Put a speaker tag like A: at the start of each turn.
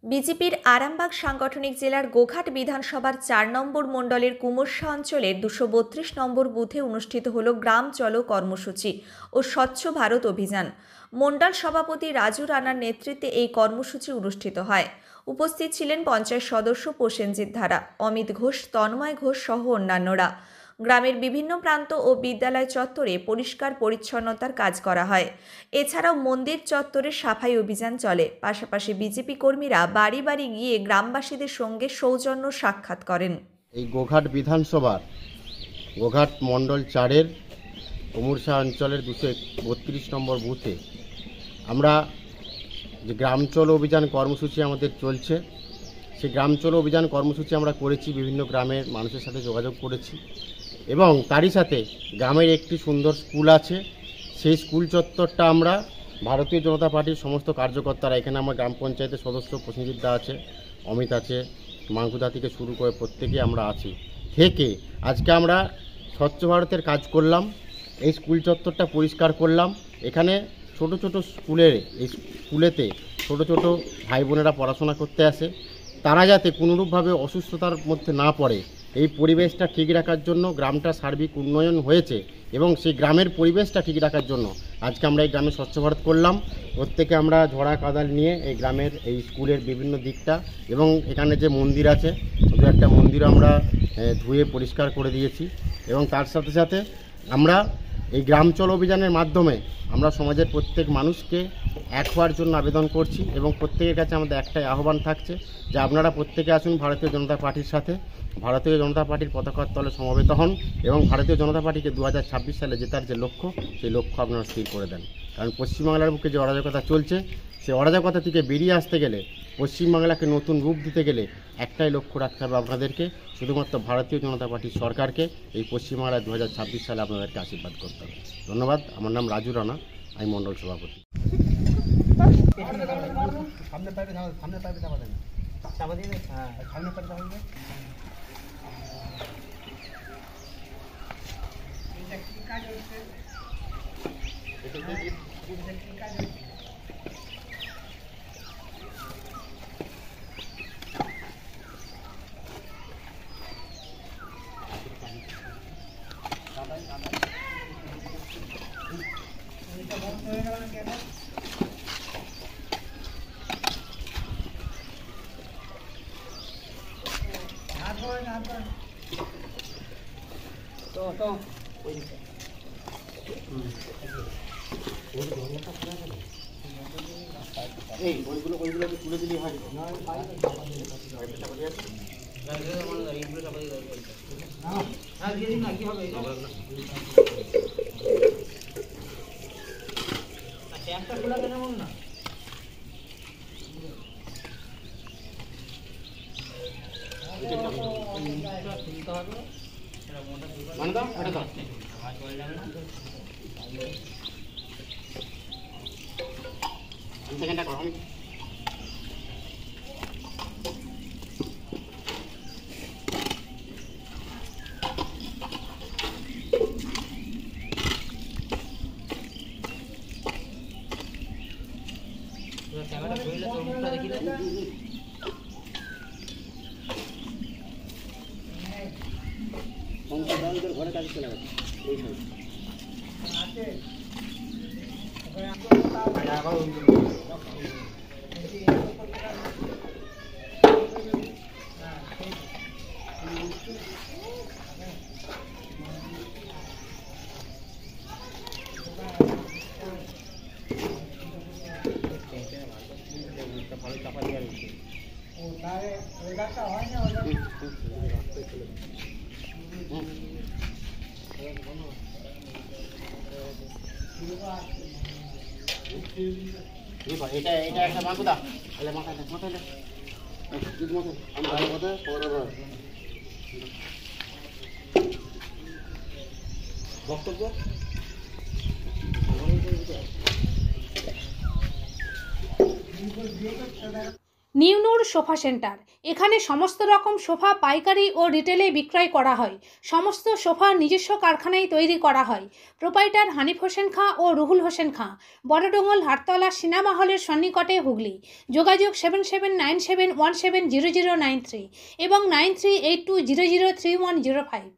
A: বিজেপির আরামবাগ সাংগঠনিক জেলার গোঘাট বিধানসভার ৪ নম্বর মণ্ডলের কুমুরশা অঞ্চলের ২৩২ নম্বর বুথে অনুষ্ঠিত হল গ্রাম চলো কর্মসূচি ও স্বচ্ছ ভারত অভিযান। মণ্ডল সভাপতি রাজু রানার নেতৃত্বে এই কর্মসূচি অনুষ্ঠিত হয়। উপস্থিত ছিলেন পঞ্চায়েত সদস্য প্রসেনজিৎ ধারা, অমিত ঘোষ, তন্ময় ঘোষ সহ অন্যান্যরা। গ্রামের বিভিন্ন প্রান্ত ও বিদ্যালয় চত্বরে পরিষ্কার পরিচ্ছন্নতার কাজ করা হয়। এছাড়াও মন্দির চত্বরে সাফাই অভিযান চলে। পাশাপাশি বিজেপি কর্মীরা বাড়ি বাড়ি গিয়ে গ্রামবাসীদের সঙ্গে সৌজন্য সাক্ষাৎ করেন।
B: এই গোঘাট বিধানসভার গোঘাট মণ্ডল ৪-এর কুমুরশা অঞ্চলের ২৩২ নম্বর বুথে আমরা যে গ্রাম চলো অভিযান কর্মসূচি আমাদের চলছে, সেই গ্রাম চলো অভিযান কর্মসূচি আমরা করেছি। বিভিন্ন গ্রামের মানুষের সাথে যোগাযোগ করেছি এবং তারই সাথে গ্রামের একটি সুন্দর স্কুল আছে, সেই স্কুল চত্বরটা আমরা ভারতীয় জনতা পার্টির সমস্ত কার্যকর্তারা, এখানে আমার গ্রাম পঞ্চায়েতের সদস্য প্রসেনজিৎ দা আছে, অমিত আছে, মাঙ্কুদা থেকে শুরু করে প্রত্যেকেই আমরা আছি থেকে আজকে আমরা স্বচ্ছ ভারতের কাজ করলাম। এই স্কুল চত্বরটা পরিষ্কার করলাম। এখানে ছোট ছোট স্কুলেতে ছোট ছোট ভাই বোনেরা পড়াশোনা করতে আসে, তারা যাতে কোনোরূপভাবে অসুস্থতার মধ্যে না পড়ে, এই পরিবেশটা ঠিক রাখার জন্য গ্রামটা সার্বিক উন্নয়ন হয়েছে এবং সেই গ্রামের পরিবেশটা ঠিক রাখার জন্য আজকে আমরা এই গ্রামে স্বচ্ছ ভারত করলাম। প্রত্যেকে আমরা ঝড়া কাদাল নিয়ে এই গ্রামের এই স্কুলের বিভিন্ন দিকটা এবং এখানে যে মন্দির আছে দু একটা মন্দির আমরা ধুয়ে পরিষ্কার করে দিয়েছি এবং তার সাথে সাথে আমরা এই গ্রাম চলো অভিযানের মাধ্যমে আমরা সমাজের প্রত্যেক মানুষকে এক হওয়ার জন্য আবেদন করছি এবং প্রত্যেকের কাছে আমাদের একটাই আহ্বান থাকছে যে আপনারা প্রত্যেকে আসুন ভারতীয় জনতা পার্টির সাথে, ভারতীয় জনতা পার্টির পতাকার তলে সমবেত হন এবং ভারতীয় জনতা পার্টিকে ২০২৬ সালে জেতার যে লক্ষ্য, সেই লক্ষ্য আপনারা স্থির করে দেন। কারণ পশ্চিমবাংলার বুকে যে অরাজকতা চলছে, সেই অরাজকতা থেকে বেরিয়ে আসতে গেলে, পশ্চিমবাংলাকে নতুন রূপ দিতে গেলে একটাই লক্ষ্য রাখতে হবে আপনাদেরকে, শুধুমাত্র ভারতীয় জনতা পার্টির সরকারকে এই পশ্চিমবাংলায় ২০২৬ সালে আপনাদেরকে আশীর্বাদ করতে হবে। ধন্যবাদ। আমার নাম রাজু রানা, আমি মণ্ডল সভাপতি। এই ওইগুলো তুলে দিলেই হয়। একটা খোলা কেন না মানে দাও এটা দাও সেকেন্ডটা করো। আমি ক্যামেরা ধরলে তো মুখটা দেখি না। ঘরে কাজ চলে গেছে ভালো চাপা দিয়ে রয়েছে। এটা একটা মাকুদা মাথায় বক্তব্য
C: নিউনুর সোফা সেন্টার। এখানে সমস্ত রকম সোফা পাইকারি ও রিটেলে বিক্রয় করা হয়। সমস্ত সোফা নিজস্ব কারখানায় তৈরি করা হয়। প্রোপাইটার হানিফ হোসেন খাঁ ও রুহুল হোসেন খাঁ, বড়ডোঙ্গল হাটতলা সিনেমা হলের সন্নিকটে, হুগলি। যোগাযোগ 7797170093 এবং 9382003105।